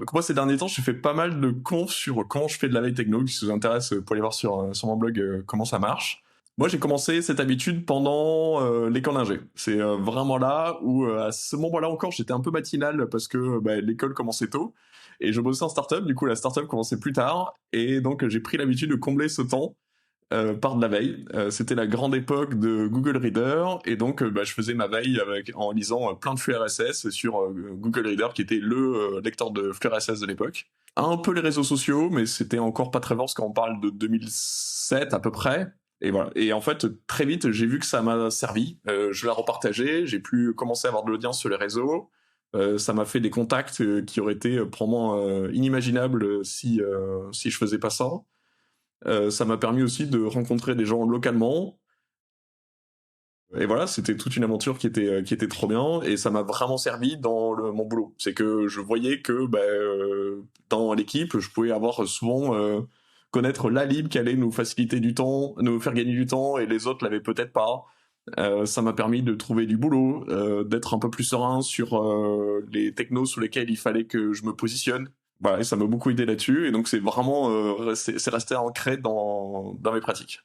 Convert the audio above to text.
Donc moi, ces derniers temps, j'ai fait pas mal de confs sur comment je fais de la veille techno. Si ça vous intéresse, vous pouvez aller voir sur mon blog comment ça marche. Moi, j'ai commencé cette habitude pendant l'école d'ingé. C'est vraiment là où, à ce moment-là encore, j'étais un peu matinal parce que l'école commençait tôt. Et je bossais en startup, du coup, la startup commençait plus tard. Et donc, j'ai pris l'habitude de combler ce temps par de la veille. C'était la grande époque de Google Reader, et donc je faisais ma veille en lisant plein de flux RSS sur Google Reader, qui était le lecteur de flux RSS de l'époque. Un peu les réseaux sociaux, mais c'était encore pas très vaste quand on parle de 2007 à peu près. Et voilà. Et en fait, très vite, j'ai vu que ça m'a servi. Je l'ai repartagé, j'ai pu commencer à avoir de l'audience sur les réseaux. Ça m'a fait des contacts qui auraient été probablement inimaginables si je faisais pas ça. Ça m'a permis aussi de rencontrer des gens localement. Et voilà, c'était toute une aventure qui était trop bien, et ça m'a vraiment servi dans mon boulot. C'est que je voyais que dans l'équipe, je pouvais avoir souvent connaître la lib qui allait nous faciliter du temps, nous faire gagner du temps, et les autres l'avaient peut-être pas. Ça m'a permis de trouver du boulot, d'être un peu plus serein sur les technos sur lesquels il fallait que je me positionne. Voilà, et ça m'a beaucoup aidé là-dessus, et donc c'est vraiment c'est resté ancré dans mes pratiques.